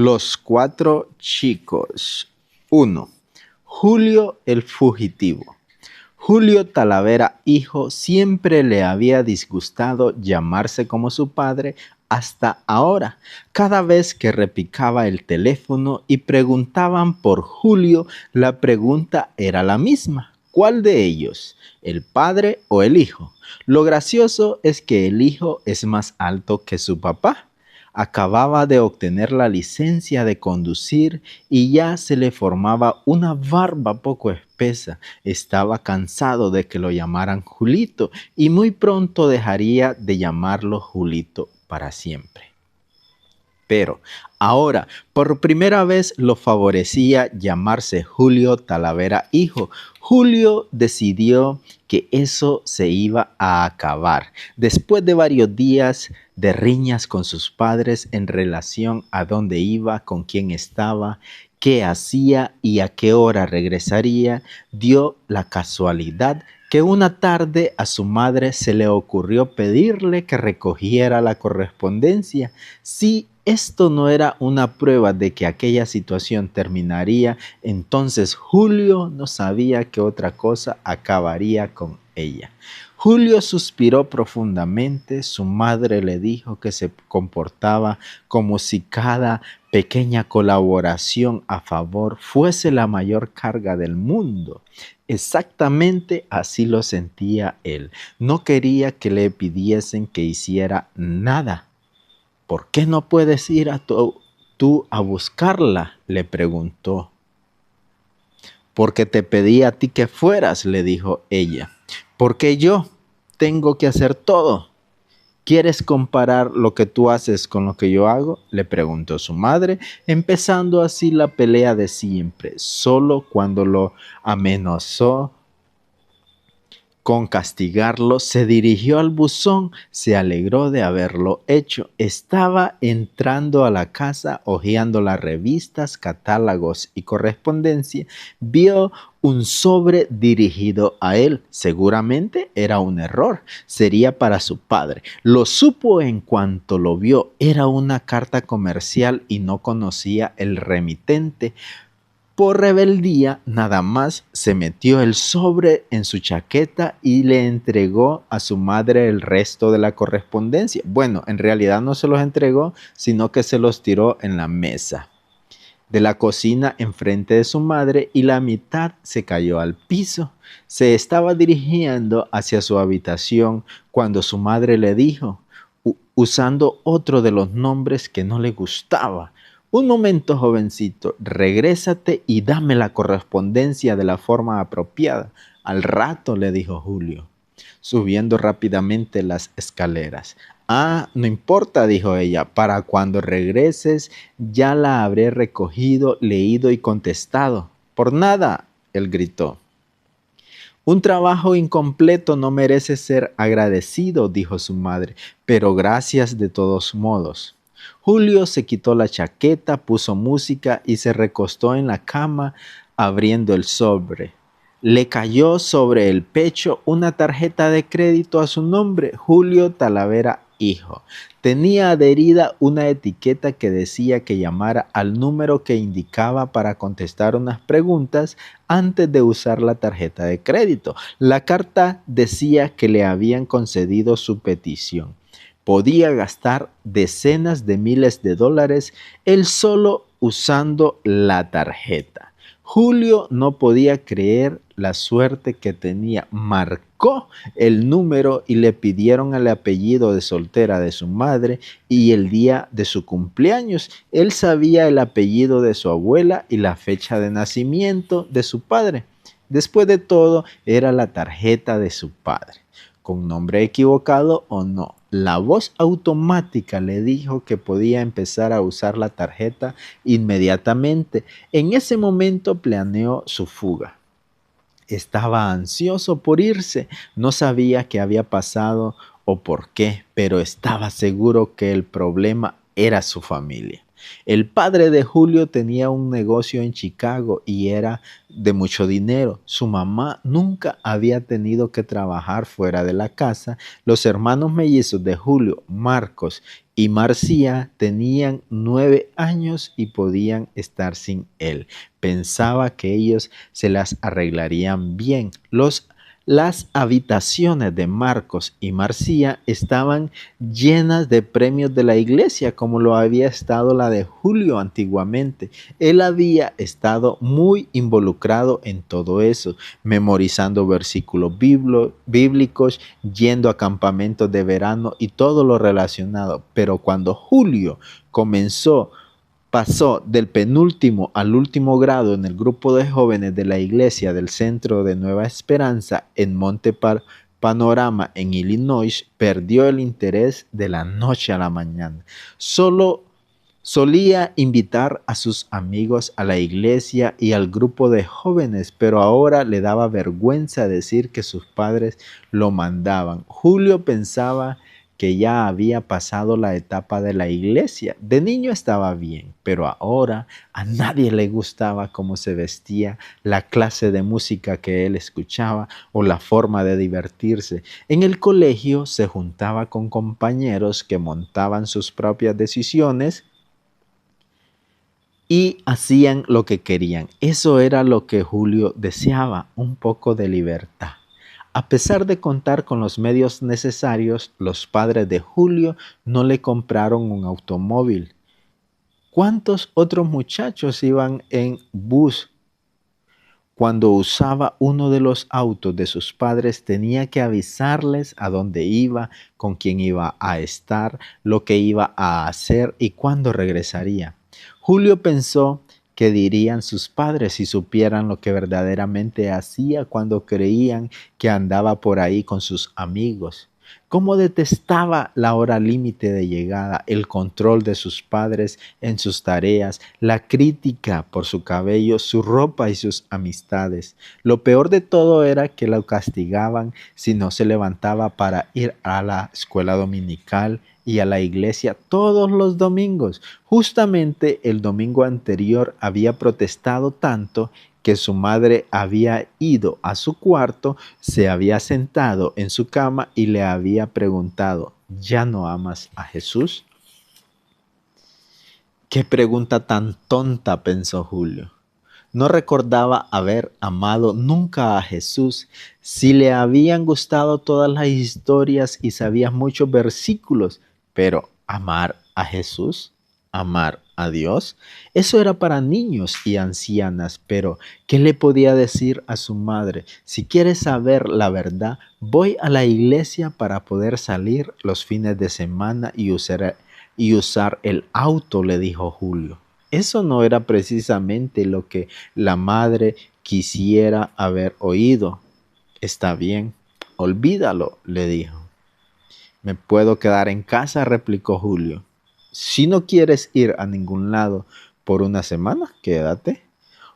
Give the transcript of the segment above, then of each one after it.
Los cuatro chicos. 1. Julio el fugitivo. Julio Talavera hijo siempre le había disgustado llamarse como su padre hasta ahora. Cada vez que repicaba el teléfono y preguntaban por Julio, la pregunta era la misma. ¿Cuál de ellos? ¿El padre o el hijo? Lo gracioso es que el hijo es más alto que su papá. Acababa de obtener la licencia de conducir y ya se le formaba una barba poco espesa. Estaba cansado de que lo llamaran Julito y muy pronto dejaría de llamarlo Julito para siempre. Pero ahora, por primera vez, lo favorecía llamarse Julio Talavera hijo. Julio decidió que eso se iba a acabar. Después de varios días de riñas con sus padres en relación a dónde iba, con quién estaba, qué hacía y a qué hora regresaría, dio la casualidad que una tarde a su madre se le ocurrió pedirle que recogiera la correspondencia. Si esto no era una prueba de que aquella situación terminaría, entonces Julio no sabía qué otra cosa acabaría con ella. Julio suspiró profundamente. Su madre le dijo que se comportaba como si cada pequeña colaboración a favor fuese la mayor carga del mundo. Exactamente así lo sentía él. No quería que le pidiesen que hiciera nada. ¿Por qué no puedes ir tú a buscarla?, le preguntó. Porque te pedí a ti que fueras, le dijo ella. Porque yo tengo que hacer todo. ¿Quieres comparar lo que tú haces con lo que yo hago?, le preguntó su madre, empezando así la pelea de siempre. Solo cuando lo amenazó con castigarlo, se dirigió al buzón, se alegró de haberlo hecho. Estaba entrando a la casa, hojeando las revistas, catálogos y correspondencia. Vio un sobre dirigido a él. Seguramente era un error. Sería para su padre. Lo supo en cuanto lo vio. Era una carta comercial y no conocía el remitente. Por rebeldía, nada más se metió el sobre en su chaqueta y le entregó a su madre el resto de la correspondencia. Bueno, en realidad no se los entregó, sino que se los tiró en la mesa de la cocina enfrente de su madre y la mitad se cayó al piso. Se estaba dirigiendo hacia su habitación cuando su madre le dijo, usando otro de los nombres que no le gustaba: un momento, jovencito, regrésate y dame la correspondencia de la forma apropiada. Al rato, le dijo Julio, subiendo rápidamente las escaleras. Ah, no importa, dijo ella, para cuando regreses ya la habré recogido, leído y contestado. Por nada, él gritó. Un trabajo incompleto no merece ser agradecido, dijo su madre, pero gracias de todos modos. Julio se quitó la chaqueta, puso música y se recostó en la cama abriendo el sobre. Le cayó sobre el pecho una tarjeta de crédito a su nombre, Julio Talavera hijo. Tenía adherida una etiqueta que decía que llamara al número que indicaba para contestar unas preguntas antes de usar la tarjeta de crédito. La carta decía que le habían concedido su petición. Podía gastar decenas de miles de dólares él solo usando la tarjeta. Julio no podía creer la suerte que tenía. Marcó el número y le pidieron el apellido de soltera de su madre y el día de su cumpleaños. Él sabía el apellido de su abuela y la fecha de nacimiento de su padre. Después de todo, era la tarjeta de su padre. Con nombre equivocado o no, la voz automática le dijo que podía empezar a usar la tarjeta inmediatamente. En ese momento planeó su fuga. Estaba ansioso por irse, no sabía qué había pasado o por qué, pero estaba seguro que el problema era su familia. El padre de Julio tenía un negocio en Chicago y era de mucho dinero. Su mamá nunca había tenido que trabajar fuera de la casa. Los hermanos mellizos de Julio, Marcos y Marcia, tenían 9 años y podían estar sin él. Pensaba que ellos se las arreglarían bien. Las habitaciones de Marcos y Marcia estaban llenas de premios de la iglesia, como lo había estado la de Julio antiguamente. Él había estado muy involucrado en todo eso, memorizando versículos bíblicos, yendo a campamentos de verano y todo lo relacionado. Pero cuando Julio pasó del penúltimo al último grado en el grupo de jóvenes de la iglesia del Centro de Nueva Esperanza en Panorama, en Illinois, perdió el interés de la noche a la mañana. Solo solía invitar a sus amigos a la iglesia y al grupo de jóvenes, pero ahora le daba vergüenza decir que sus padres lo mandaban. Julio pensaba que ya había pasado la etapa de la iglesia. De niño estaba bien, pero ahora a nadie le gustaba cómo se vestía, la clase de música que él escuchaba o la forma de divertirse. En el colegio se juntaba con compañeros que montaban sus propias decisiones y hacían lo que querían. Eso era lo que Julio deseaba, un poco de libertad. A pesar de contar con los medios necesarios, los padres de Julio no le compraron un automóvil. ¿Cuántos otros muchachos iban en bus? Cuando usaba uno de los autos de sus padres, tenía que avisarles a dónde iba, con quién iba a estar, lo que iba a hacer y cuándo regresaría. Julio pensó qué dirían sus padres si supieran lo que verdaderamente hacía cuando creían que andaba por ahí con sus amigos. Cómo detestaba la hora límite de llegada, el control de sus padres en sus tareas, la crítica por su cabello, su ropa y sus amistades. Lo peor de todo era que lo castigaban si no se levantaba para ir a la escuela dominical y a la iglesia todos los domingos. Justamente el domingo anterior había protestado tanto que su madre había ido a su cuarto, se había sentado en su cama y le había preguntado: ¿ya no amas a Jesús? Qué pregunta tan tonta, pensó Julio. No recordaba haber amado nunca a Jesús. Si le habían gustado todas las historias y sabía muchos versículos, pero amar a Jesús, amar a Dios, eso era para niños y ancianas. Pero ¿qué le podía decir a su madre? Si quieres saber la verdad, voy a la iglesia para poder salir los fines de semana y usar el auto, le dijo Julio. Eso no era precisamente lo que la madre quisiera haber oído. Está bien, olvídalo, le dijo. Me puedo quedar en casa, replicó Julio. Si no quieres ir a ningún lado por una semana, quédate.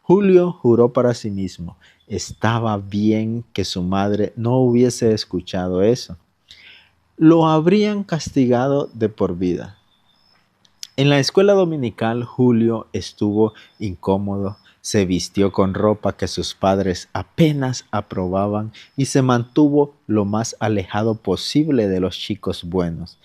Julio juró para sí mismo. Estaba bien que su madre no hubiese escuchado eso. Lo habrían castigado de por vida. En la escuela dominical, Julio estuvo incómodo, se vistió con ropa que sus padres apenas aprobaban y se mantuvo lo más alejado posible de los chicos buenos.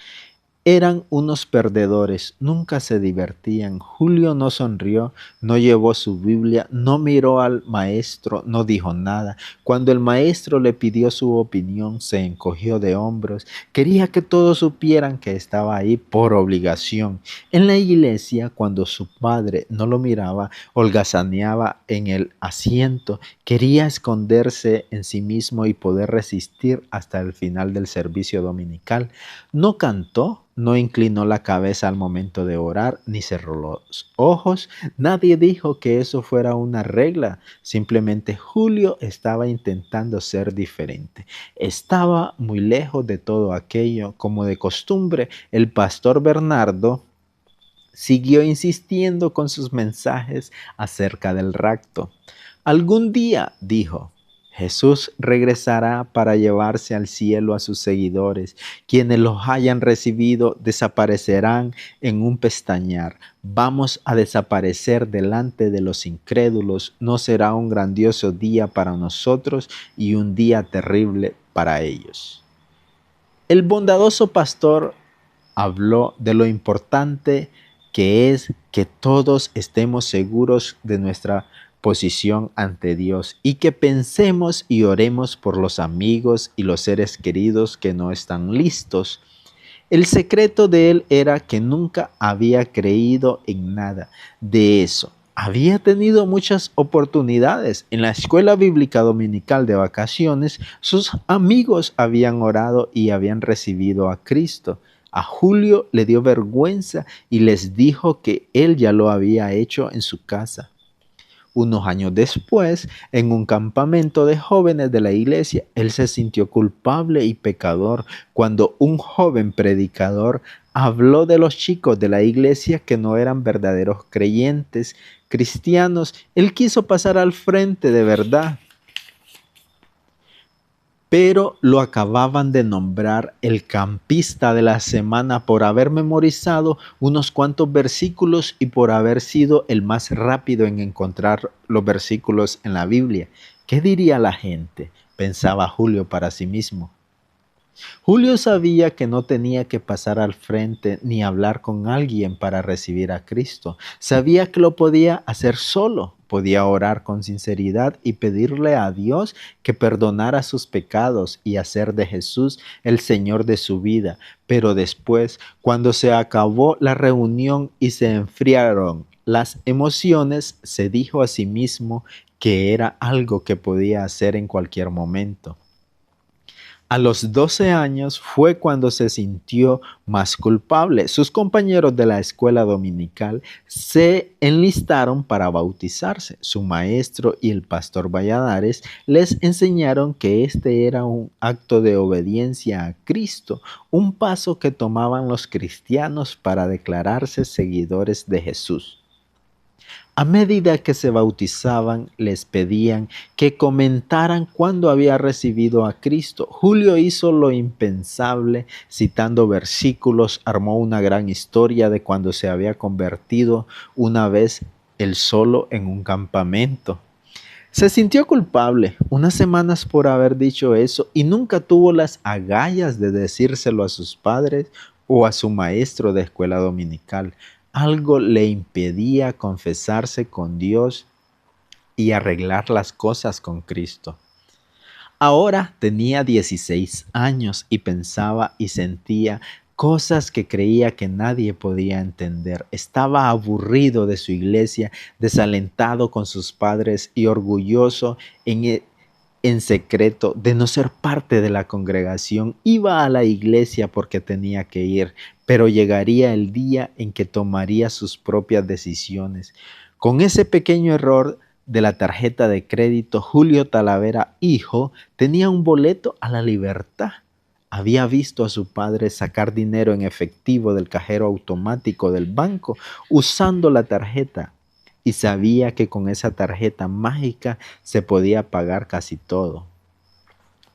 Eran unos perdedores, nunca se divertían. Julio no sonrió, no llevó su Biblia, no miró al maestro, no dijo nada. Cuando el maestro le pidió su opinión, se encogió de hombros. Quería que todos supieran que estaba ahí por obligación. En la iglesia, cuando su padre no lo miraba, holgazaneaba en el asiento. Quería esconderse en sí mismo y poder resistir hasta el final del servicio dominical. No cantó, no inclinó la cabeza al momento de orar, ni cerró los ojos. Nadie dijo que eso fuera una regla. Simplemente Julio estaba intentando ser diferente. Estaba muy lejos de todo aquello. Como de costumbre, el pastor Bernardo siguió insistiendo con sus mensajes acerca del rapto. Algún día, dijo, Jesús regresará para llevarse al cielo a sus seguidores. Quienes los hayan recibido desaparecerán en un pestañear. Vamos a desaparecer delante de los incrédulos. No será un grandioso día para nosotros y un día terrible para ellos. El bondadoso pastor habló de lo importante que es que todos estemos seguros de nuestra posición ante Dios y que pensemos y oremos por los amigos y los seres queridos que no están listos. El secreto de él era que nunca había creído en nada de eso. Había tenido muchas oportunidades. En la escuela bíblica dominical de vacaciones, sus amigos habían orado y habían recibido a Cristo. A Julio le dio vergüenza y les dijo que él ya lo había hecho en su casa. Unos años después, en un campamento de jóvenes de la iglesia, él se sintió culpable y pecador cuando un joven predicador habló de los chicos de la iglesia que no eran verdaderos creyentes, cristianos. Él quiso pasar al frente de verdad, pero lo acababan de nombrar el campista de la semana por haber memorizado unos cuantos versículos y por haber sido el más rápido en encontrar los versículos en la Biblia. ¿Qué diría la gente?, pensaba Julio para sí mismo. Julio sabía que no tenía que pasar al frente ni hablar con alguien para recibir a Cristo. Sabía que lo podía hacer solo. Podía orar con sinceridad y pedirle a Dios que perdonara sus pecados y hacer de Jesús el Señor de su vida. Pero después, cuando se acabó la reunión y se enfriaron las emociones, se dijo a sí mismo que era algo que podía hacer en cualquier momento. A los 12 años fue cuando se sintió más culpable. Sus compañeros de la escuela dominical se enlistaron para bautizarse. Su maestro y el pastor Valladares les enseñaron que este era un acto de obediencia a Cristo, un paso que tomaban los cristianos para declararse seguidores de Jesús. A medida que se bautizaban, les pedían que comentaran cuándo había recibido a Cristo. Julio hizo lo impensable, citando versículos, armó una gran historia de cuando se había convertido una vez él solo en un campamento. Se sintió culpable unas semanas por haber dicho eso y nunca tuvo las agallas de decírselo a sus padres o a su maestro de escuela dominical. Algo le impedía confesarse con Dios y arreglar las cosas con Cristo. Ahora tenía 16 años y pensaba y sentía cosas que creía que nadie podía entender. Estaba aburrido de su iglesia, desalentado con sus padres y orgulloso en secreto de no ser parte de la congregación. Iba a la iglesia porque tenía que ir, pero llegaría el día en que tomaría sus propias decisiones. Con ese pequeño error de la tarjeta de crédito, Julio Talavera, hijo, tenía un boleto a la libertad. Había visto a su padre sacar dinero en efectivo del cajero automático del banco usando la tarjeta y sabía que con esa tarjeta mágica se podía pagar casi todo.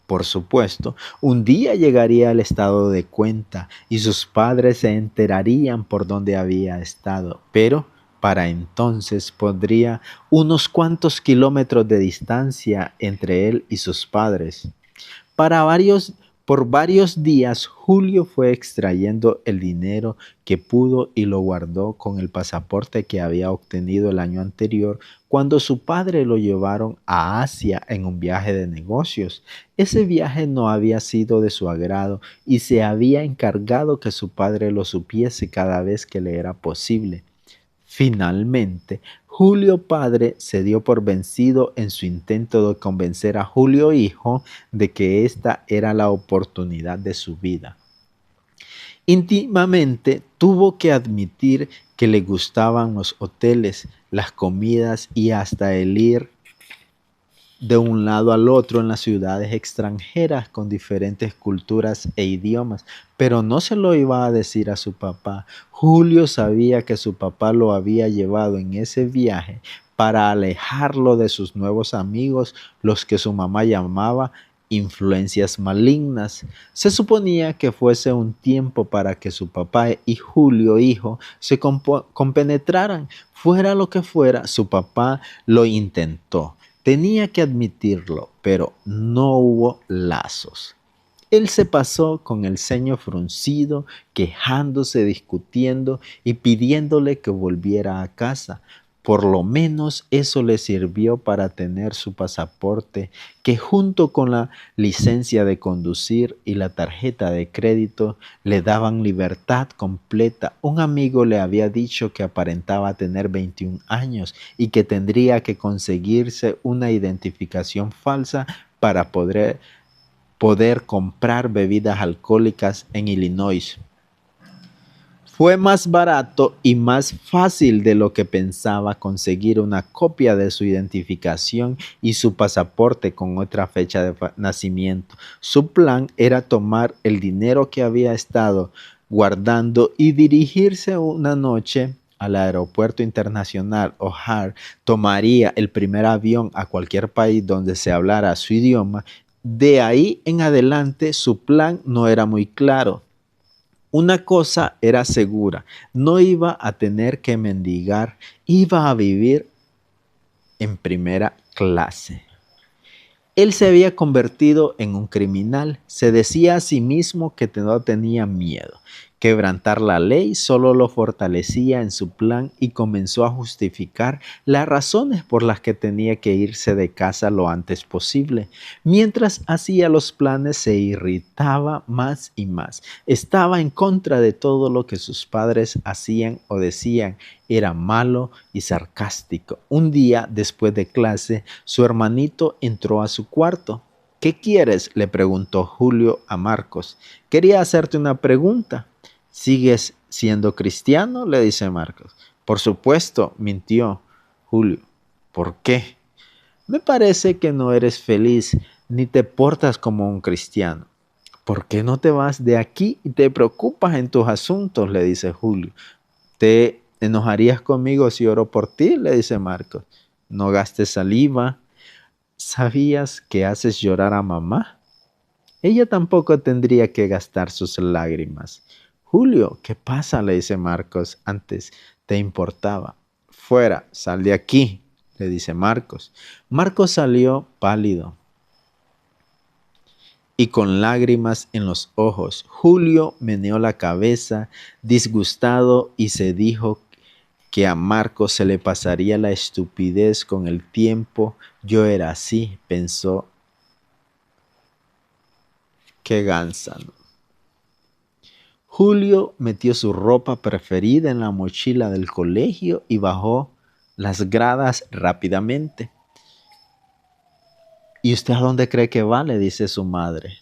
Por supuesto, un día llegaría el estado de cuenta y sus padres se enterarían por dónde había estado, pero para entonces pondría unos cuantos kilómetros de distancia entre él y sus padres. Por varios días, Julio fue extrayendo el dinero que pudo y lo guardó con el pasaporte que había obtenido el año anterior cuando su padre lo llevaron a Asia en un viaje de negocios. Ese viaje no había sido de su agrado y se había encargado que su padre lo supiese cada vez que le era posible. Finalmente, Julio padre se dio por vencido en su intento de convencer a Julio hijo de que esta era la oportunidad de su vida. Íntimamente tuvo que admitir que le gustaban los hoteles, las comidas y hasta el ir de un lado al otro en las ciudades extranjeras con diferentes culturas e idiomas, pero no se lo iba a decir a su papá. Julio sabía que su papá lo había llevado en ese viaje para alejarlo de sus nuevos amigos, los que su mamá llamaba influencias malignas. Se suponía que fuese un tiempo para que su papá y Julio, hijo, se compenetraran. Fuera lo que fuera, su papá lo intentó. Tenía que admitirlo, pero no hubo lazos. Él se pasó con el ceño fruncido, quejándose, discutiendo y pidiéndole que volviera a casa. Por lo menos eso le sirvió para tener su pasaporte, que junto con la licencia de conducir y la tarjeta de crédito le daban libertad completa. Un amigo le había dicho que aparentaba tener 21 años y que tendría que conseguirse una identificación falsa para poder comprar bebidas alcohólicas en Illinois. Fue más barato y más fácil de lo que pensaba conseguir una copia de su identificación y su pasaporte con otra fecha de nacimiento. Su plan era tomar el dinero que había estado guardando y dirigirse una noche al aeropuerto internacional O'Hare. Tomaría el primer avión a cualquier país donde se hablara su idioma. De ahí en adelante su plan no era muy claro. Una cosa era segura, no iba a tener que mendigar, iba a vivir en primera clase. Él se había convertido en un criminal. Se decía a sí mismo que no tenía miedo. Quebrantar la ley solo lo fortalecía en su plan y comenzó a justificar las razones por las que tenía que irse de casa lo antes posible. Mientras hacía los planes se irritaba más y más. Estaba en contra de todo lo que sus padres hacían o decían. Era malo y sarcástico. Un día, después de clase, su hermanito entró a su cuarto. ¿Qué quieres?, le preguntó Julio a Marcos. Quería hacerte una pregunta. ¿Sigues siendo cristiano?, le dice Marcos. Por supuesto, mintió Julio. ¿Por qué? Me parece que no eres feliz ni te portas como un cristiano. ¿Por qué no te vas de aquí y te preocupas en tus asuntos?, le dice Julio. ¿Te enojarías conmigo si oro por ti?, le dice Marcos. No gastes saliva. ¿Sabías que haces llorar a mamá? Ella tampoco tendría que gastar sus lágrimas. Julio, ¿qué pasa?, le dice Marcos. Antes te importaba. Fuera, sal de aquí, le dice Marcos. Marcos salió pálido y con lágrimas en los ojos. Julio meneó la cabeza, disgustado, y se dijo que a Marcos se le pasaría la estupidez con el tiempo. Yo era así, pensó. Qué gansa, ¿no? Julio metió su ropa preferida en la mochila del colegio y bajó las gradas rápidamente. ¿Y usted a dónde cree que va?, le dice su madre.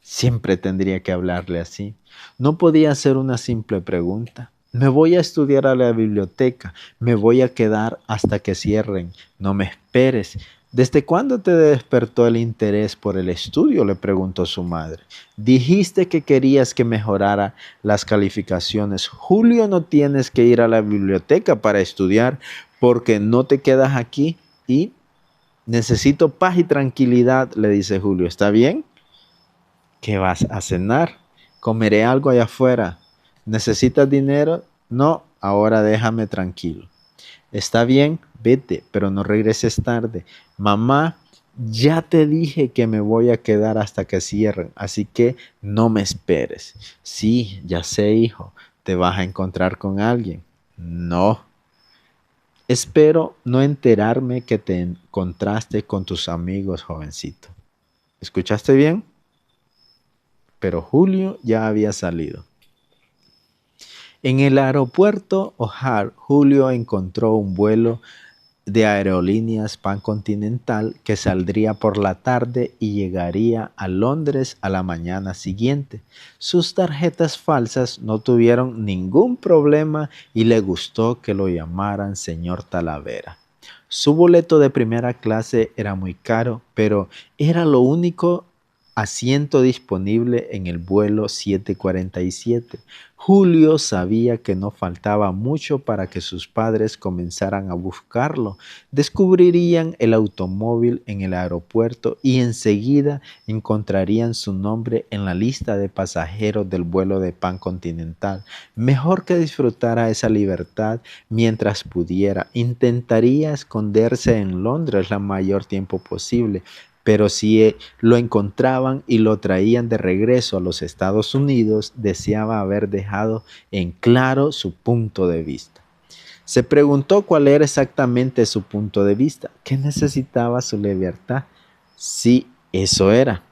Siempre tendría que hablarle así. No podía hacer una simple pregunta. Me voy a estudiar a la biblioteca. Me voy a quedar hasta que cierren. No me esperes. ¿Desde cuándo te despertó el interés por el estudio?, le preguntó su madre. Dijiste que querías que mejorara las calificaciones. Julio, no tienes que ir a la biblioteca para estudiar porque no te quedas aquí y necesito paz y tranquilidad, le dice Julio. ¿Está bien? ¿Qué vas a cenar? Comeré algo allá afuera. ¿Necesitas dinero? No, ahora déjame tranquilo. Está bien, vete, pero no regreses tarde. Mamá, ya te dije que me voy a quedar hasta que cierren, así que no me esperes. Sí, ya sé, hijo, ¿te vas a encontrar con alguien? No. Espero no enterarme que te encontraste con tus amigos, jovencito. ¿Escuchaste bien? Pero Julio ya había salido. En el aeropuerto O'Hare, Julio encontró un vuelo de Aerolíneas Pancontinental que saldría por la tarde y llegaría a Londres a la mañana siguiente. Sus tarjetas falsas no tuvieron ningún problema y le gustó que lo llamaran señor Talavera. Su boleto de primera clase era muy caro, pero era lo único asiento disponible en el vuelo 747. Julio sabía que no faltaba mucho para que sus padres comenzaran a buscarlo. Descubrirían el automóvil en el aeropuerto y enseguida encontrarían su nombre en la lista de pasajeros del vuelo de Pan Continental. Mejor que disfrutara esa libertad mientras pudiera, intentaría esconderse en Londres la mayor tiempo posible. Pero si lo encontraban y lo traían de regreso a los Estados Unidos, deseaba haber dejado en claro su punto de vista. Se preguntó cuál era exactamente su punto de vista, que necesitaba su libertad. Sí, eso era.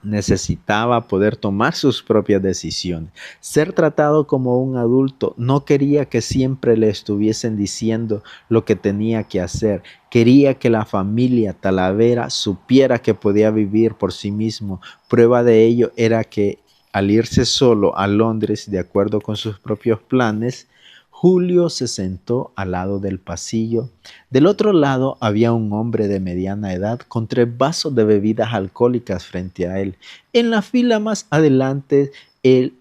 Necesitaba poder tomar sus propias decisiones, ser tratado como un adulto. No quería que siempre le estuviesen diciendo lo que tenía que hacer. Quería que la familia Talavera supiera que podía vivir por sí mismo. Prueba de ello era que al irse solo a Londres, de acuerdo con sus propios planes, Julio se sentó al lado del pasillo. Del otro lado había un hombre de mediana edad con 3 vasos de bebidas alcohólicas frente a él. En la fila más adelante, del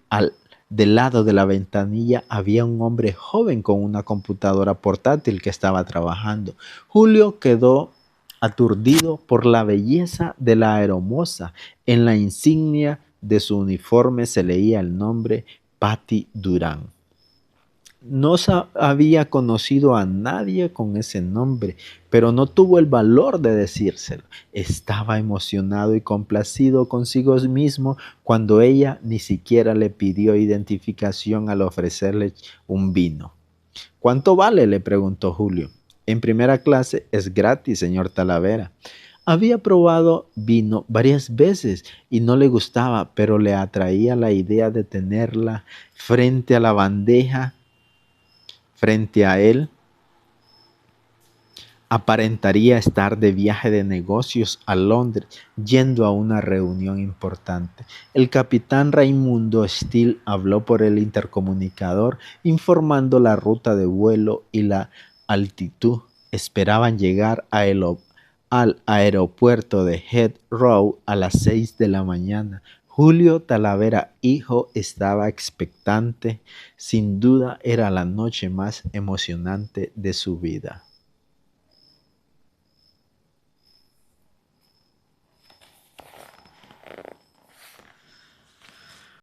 lado de la ventanilla, había un hombre joven con una computadora portátil que estaba trabajando. Julio quedó aturdido por la belleza de la aeromoza. En la insignia de su uniforme se leía el nombre Patty Durán. No había conocido a nadie con ese nombre, pero no tuvo el valor de decírselo. Estaba emocionado y complacido consigo mismo cuando ella ni siquiera le pidió identificación al ofrecerle un vino. ¿Cuánto vale?, le preguntó Julio. En primera clase es gratis, señor Talavera. Había probado vino varias veces y no le gustaba, pero le atraía la idea de tenerla frente a la bandeja. Frente a él, aparentaría estar de viaje de negocios a Londres, yendo a una reunión importante. El capitán Raimundo Steele habló por el intercomunicador, informando la ruta de vuelo y la altitud. Esperaban llegar al aeropuerto de Heathrow a las 6 de la mañana. Julio Talavera, hijo, estaba expectante. Sin duda era la noche más emocionante de su vida.